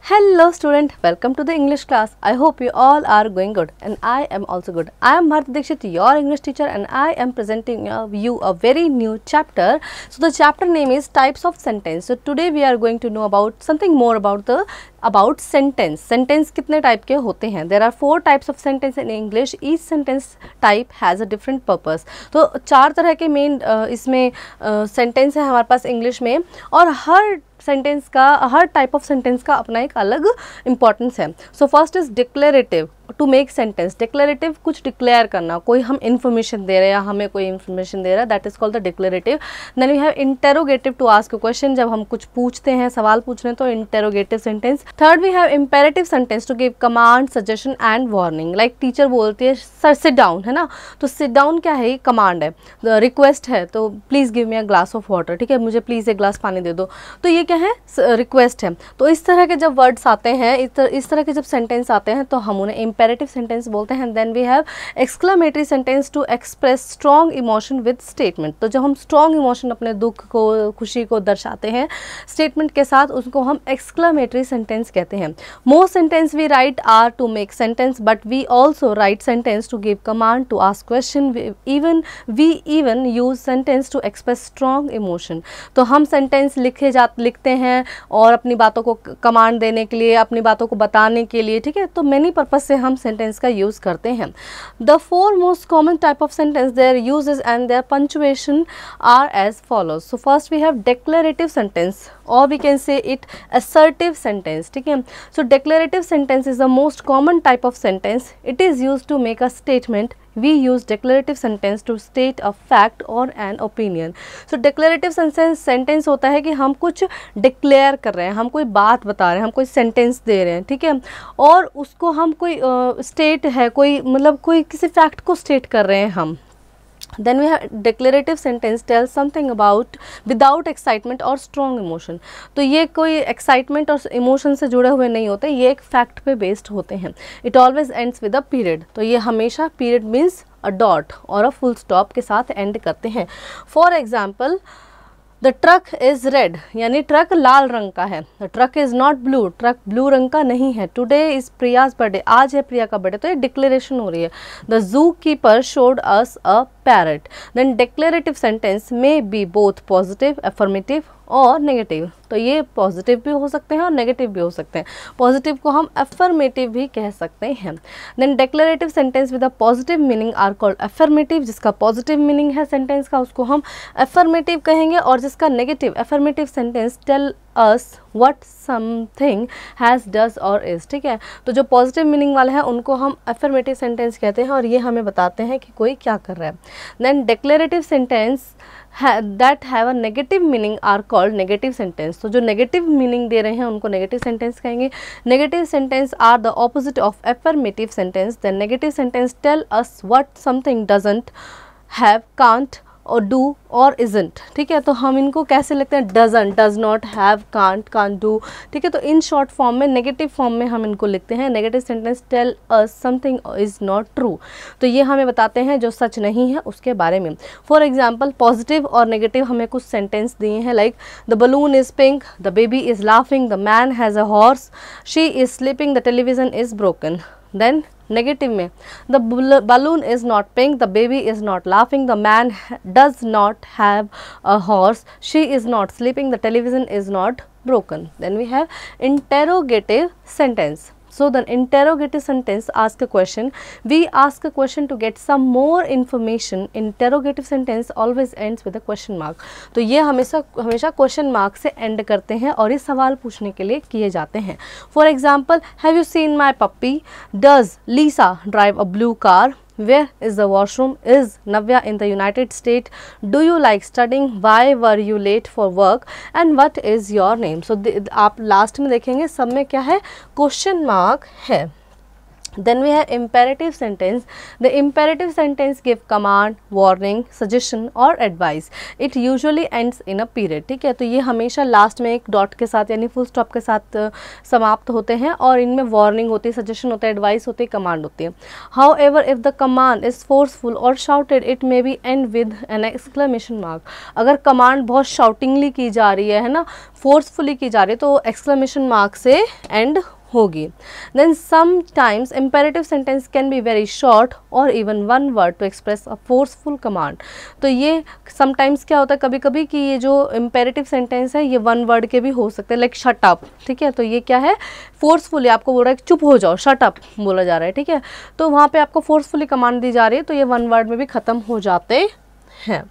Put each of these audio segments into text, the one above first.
Hello student, welcome to the English class. I hope you all are going good and I am also good. I am Bharti Dixit, your English teacher, and I am presenting you a very new chapter. So the chapter name is types of sentence. So today we are going to know about something more about sentence. Sentence कितने type के होते हैं? There are 4 types of sentence in English. Each sentence type has a different purpose. तो 4 तरह के main इसमें sentence है हमारे पास English में, और हर सेंटेंस का, हर टाइप ऑफ सेंटेंस का अपना एक अलग इंपॉर्टेंस है. So first is declarative. To make sentence. Declarative, कुछ डिक्लेयर करना, कोई हम इन्फॉर्मेशन दे रहे हैं या हमें कोई इन्फॉर्मेशन दे रहा है, that is called the declarative. Then we have interrogative, to ask a question. जब हम कुछ पूछते हैं, सवाल पूछ रहे हैं, तो interrogative sentence. Third we have imperative sentence, to give command, suggestion and warning. Like teacher बोलती है सर सिट डाउन, है ना, तो सिट डाउन क्या है? कमांड है. रिक्वेस्ट है, तो please give me a glass of water. ठीक है, मुझे प्लीज़ एक ग्लास पानी दे दो. तो ये क्या है? रिक्वेस्ट है. तो इस तरह के जब वर्ड्स आते हैं, इस तरह के जब सेंटेंस आते हैं, तो हम उन्हें इंपेरेटिव सेंटेंस बोलते हैं. Then we have exclamatory sentence, to express strong emotion with statement. तो जब हम स्ट्रॉन्ग इमोशन, अपने दुख को, खुशी को दर्शाते हैं स्टेटमेंट के साथ, उसको हम एक्सक्लेमेटरी सेंटेंस कहते हैं. Most sentence we write are to make sentence, but we also write sentence to give command, to ask question. We even use sentence to express strong emotion. तो हम सेंटेंस लिखते हैं और अपनी बातों को कमांड देने के लिए, अपनी बातों को बताने के लिए. ठीक है, तो मेनी पर्पज से हम सेंटेंस का यूज़ करते हैं. The 4 most common type of sentence, their uses and their punctuation are as follows. So first we have declarative sentence, और we can say it assertive sentence. ठीक है, so declarative sentence is the most common type of sentence. It is used to make a statement. We use declarative sentence to state a fact or an opinion. So declarative sentence होता है कि हम कुछ declare कर रहे हैं, हम कोई बात बता रहे हैं, हम कोई सेंटेंस दे रहे हैं. ठीक है, और उसको हम कोई स्टेट है, कोई मतलब कोई किसी फैक्ट को स्टेट कर रहे हैं हम. Then we have declarative sentence tells something about without excitement or strong emotion. तो ये कोई excitement और emotion से जुड़े हुए नहीं होते, ये एक fact पे based होते हैं. It always ends with a period. तो ये हमेशा period means a dot और a full stop के साथ end करते हैं. For example, the truck is red, यानी ट्रक लाल रंग का है. The truck is not blue, truck blue रंग का नहीं है. टुडे इज़ प्रियाज बर्थडे, आज है प्रिया का बर्थडे. तो ये डिक्लेरेशन हो रही है. The zoo keeper showed us a parrot. Then declarative sentence may be both positive, affirmative और नेगेटिव. तो ये पॉजिटिव भी हो सकते हैं और नेगेटिव भी हो सकते हैं. पॉजिटिव को हम अफर्मेटिव भी कह सकते हैं. Then declarative sentence with a positive meaning are called affirmative. जिसका पॉजिटिव मीनिंग है सेंटेंस का, उसको हम अफर्मेटिव कहेंगे. और जिसका negative, affirmative sentence tell us what something has, does और इज़. ठीक है, तो जो पॉजिटिव मीनिंग वाले हैं उनको हम अफर्मेटिव सेंटेंस कहते हैं, और ये हमें बताते हैं कि कोई क्या कर रहा है. Then declarative sentence that have a negative meaning are called negative sentence. तो जो negative meaning दे रहे हैं उनको negative sentence कहेंगे. Negative sentence are the opposite of affirmative sentence. The negative sentence tell us what something doesn't have, can't और do और isn't. ठीक है, तो हम इनको कैसे लिखते हैं? Doesn't, does not, have, can't do. ठीक है, तो इन शॉर्ट फॉर्म में, नेगेटिव फॉर्म में हम इनको लिखते हैं. Negative sentence tell us something is not true. तो ये हमें बताते हैं जो सच नहीं है उसके बारे में. फॉर एग्जाम्पल, पॉजिटिव और नेगेटिव हमें कुछ सेंटेंस दिए हैं. Like the balloon is pink, the baby is laughing, the man has a horse, she is sleeping, the television is broken. Then negative में, the balloon is not pink, the baby is not laughing, the man does not have a horse, she is not sleeping, the television is not broken. Then we have interrogative sentence. So the interrogative sentence ask a question. We ask a question to get some more information. Interrogative sentence always ends with a question mark. तो ये हमेशा question mark से end करते हैं और ये सवाल पूछने के लिए किए जाते हैं. For example, have you seen my puppy? Does Lisa drive a blue car? Where is the washroom? Is Navya in the United States? Do you like studying? Why were you late for work? And what is your name? So आप last में देखेंगे सब में क्या है? Question mark है. Then we have imperative sentence. The imperative sentence give command, warning, suggestion or advice. It usually ends in a period. ठीक है, तो ये हमेशा लास्ट में एक डॉट के साथ यानी फुल स्टॉप के साथ समाप्त होते हैं और इनमें वार्निंग होती है, सजेशन होता है, एडवाइस होती है, कमांड होती है. However, if the command is forceful or shouted, it may be end with an exclamation mark. अगर कमांड बहुत शाउटिंगली की जा रही है ना, फोर्सफुली की जा रही है, तो एक्सक्लेमेशन मार्क से एंड होगी. Then sometimes imperative sentence can be very short or even one word to express a forceful command. तो ये sometimes क्या होता है कभी कभी कि ये जो imperative sentence है ये one word के भी हो सकते हैं, like shut up. ठीक है, तो ये क्या है, forcefully आपको बोल रहा है कि चुप हो जाओ, shut up बोला जा रहा है. ठीक है, तो वहाँ पे आपको forcefully command दी जा रही है, तो ये one word में भी ख़त्म हो जाते हैं.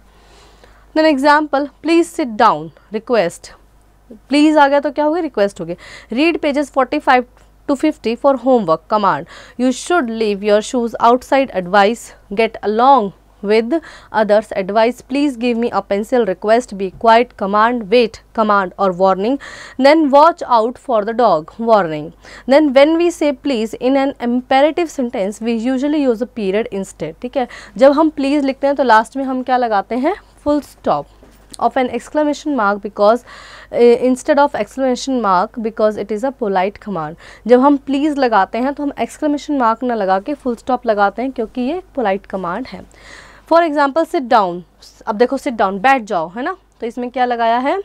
Then example, please sit down, request. Please आ गया तो क्या हो गया, रिक्वेस्ट हो गई. Read pages 45 to 50 for homework. Command, you should leave your shoes outside. Advice, get along with others. Advice, please give me a pencil. Request, be quiet. Command, wait. Command or warning. Then watch out for the dog. Warning. Then when we say please in an imperative sentence, we usually use a period instead. ठीक है, जब हम please लिखते हैं तो last में हम क्या लगाते हैं, full stop of an exclamation mark because instead of exclamation mark because it is a polite command. जब हम please लगाते हैं तो हम exclamation mark ना लगा के full stop लगाते हैं क्योंकि ये polite command है. For example, sit down. अब देखो sit down, बैठ जाओ, है ना, तो इसमें क्या लगाया है,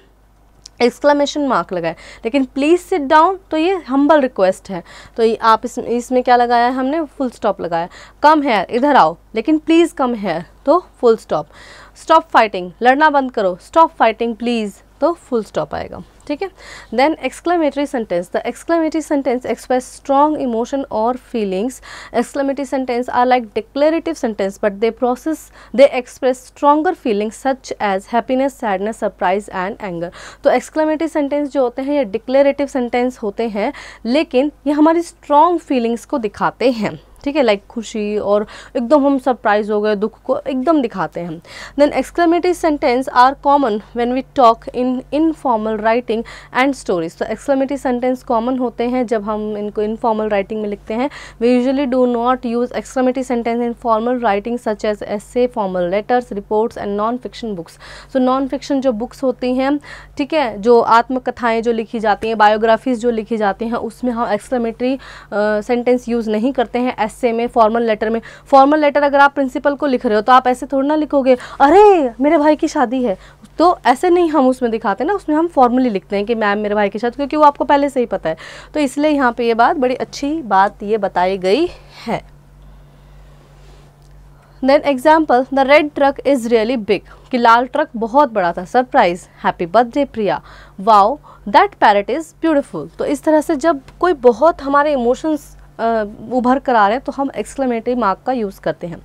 एक्सक्लेमेशन मार्क लगाया. लेकिन प्लीज़ सिट डाउन तो ये हम्बल रिक्वेस्ट है, तो ये आप इसमें क्या लगाया है हमने, फुल स्टॉप लगाया. कम हेयर, इधर आओ, लेकिन प्लीज़ कम हेयर तो फुल स्टॉप. स्टॉप फाइटिंग, लड़ना बंद करो, स्टॉप फाइटिंग प्लीज़ तो फुल स्टॉप आएगा. ठीक है. Then exclamatory sentence. The exclamatory sentence express strong emotion और feelings. Exclamatory sentence are like declarative sentence but they express stronger feelings such as happiness, sadness, surprise and anger. तो exclamatory sentence जो होते हैं ये declarative sentence होते हैं, लेकिन ये हमारी स्ट्रॉन्ग फीलिंग्स को दिखाते हैं. ठीक है, लाइक खुशी और एकदम हम सरप्राइज हो गए, दुख को एकदम दिखाते हैं. Then exclamatory sentence are common when we talk in informal writing and stories. तो एक्सक्लेमेटरी सेंटेंस कॉमन होते हैं जब हम इनको इनफॉर्मल राइटिंग में लिखते हैं. We usually do not use exclamatory sentence in formal writing such as essay, formal letters, reports and non fiction books. तो नॉन फिक्शन जो बुक्स होती हैं, ठीक है, जो आत्मकथाएँ जो लिखी जाती हैं, बायोग्राफीज जो लिखी जाती हैं, उसमें हम एक्सक्लेमेटरी सेंटेंस यूज़ नहीं करते हैं. ऐसे में, फॉर्मल लेटर में, फॉर्मल लेटर अगर आप प्रिंसिपल को लिख रहे हो तो आप ऐसे थोड़ा ना लिखोगे, अरे मेरे भाई की शादी है, तो ऐसे नहीं हम उसमें दिखाते ना, उसमें हम फॉर्मली लिखते हैं कि मैम मेरे भाई की शादी, क्योंकि वो आपको पहले से ही पता है. तो इसलिए यहाँ पे ये बात बड़ी अच्छी बात ये बताई गई है. Then example, the red truck is really big. कि लाल ट्रक बहुत बड़ा था. Surprise, happy birthday Priya. Wow that parrot is beautiful. तो इस तरह से जब कोई बहुत हमारे इमोशंस उभर कर आ रहे हैं तो हम एक्सक्लेमेटरी मार्क का यूज़ करते हैं.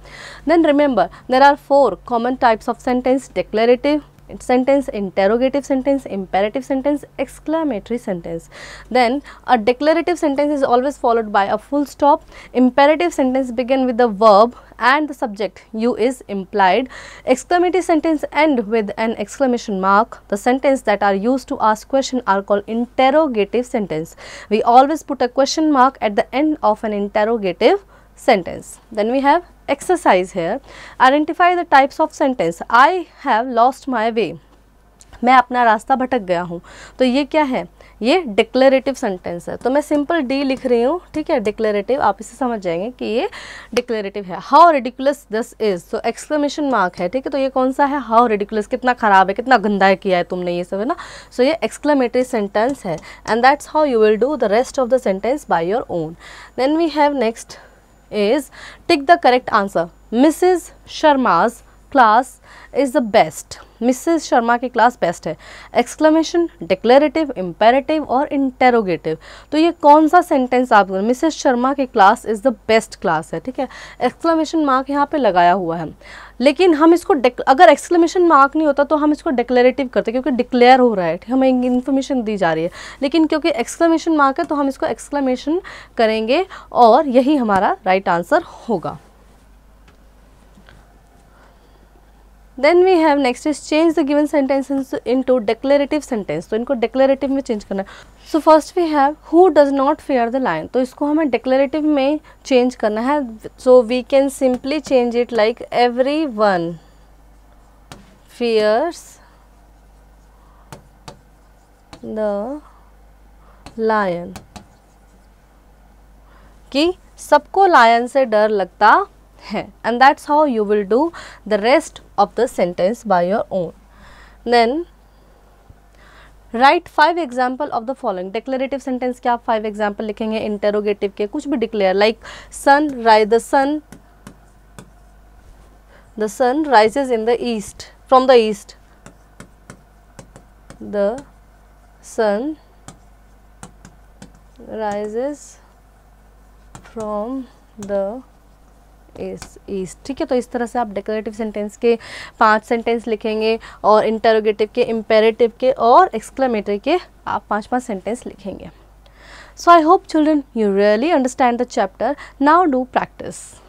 Then remember there are 4 common types of sentence: declarative sentence, interrogative sentence, imperative sentence, exclamatory sentence. Then a declarative sentence is always followed by a full stop. Imperative sentence begin with the verb and the subject you is implied. Exclamatory sentence end with an exclamation mark. The sentence that are used to ask question are called interrogative sentence. We always put a question mark at the end of an interrogative sentence. Then we have exercise here. Identify the types of sentence. I have lost my way. मैं अपना रास्ता भटक गया हूँ. तो ये क्या है, ये डिक्लेरेटिव सेंटेंस है. तो मैं सिंपल डी लिख रही हूँ, ठीक है, डिक्लेरेटिव. आप इसे समझ जाएंगे कि ये डिक्लेरेटिव है. हाउ रिडिकुलस दिस इज, तो एक्सक्लेमेशन मार्क है, ठीक है. तो ये कौन सा है, हाउ रिडिकुलस, कितना खराब है, कितना गंदा है किया है तुमने, ये सब है ना. सो ये एक्सक्लेमेटरी सेंटेंस है. And that's how you will do the rest of the sentence by your own. Then we have next is tick the correct answer. Mrs. Sharma's class is the best. Mrs Sharma की class best है. Exclamation, declarative, imperative और interrogative. तो ये कौन सा sentence आप, Mrs Sharma की class is the best class है, ठीक है. एक्सक्लेमेशन मार्क यहाँ पे लगाया हुआ है, लेकिन हम इसको अगर एक्सक्लेमेशन मार्क नहीं होता तो हम इसको डिक्लेरेटिव करते, क्योंकि डिक्लेयर हो रहा है, हमें इन्फॉर्मेशन दी जा रही है. लेकिन क्योंकि एक्सक्लेमेशन मार्क है तो हम इसको एक्सक्लेमेशन करेंगे और यही हमारा राइट आंसर होगा. Then we have next is change the given sentences into declarative sentence, तो इनको डिक्लेरेटिव में चेंज करना है। So first we have who does not fear the lion, तो इसको हमें डिक्लेरेटिव में चेंज करना है। So we can simply change it like everyone fears the lion, कि सबको लायन से डर लगता है। And that's how you will do the rest of the sentence by your own. Then write 5 example of the following, declarative sentence के आप 5 example लिखेंगे, interrogative के कुछ भी declare, like sun rise, the sun rises in the east, from the east, the sun rises from the east. ठीक है, तो इस तरह से आप डेकोरेटिव सेंटेंस के 5 सेंटेंस लिखेंगे और इंटरोगेटिव के, इम्पेरेटिव के और एक्सक्लेमेटरी के आप 5-5 सेंटेंस लिखेंगे। So I hope children you really understand the chapter. Now do practice.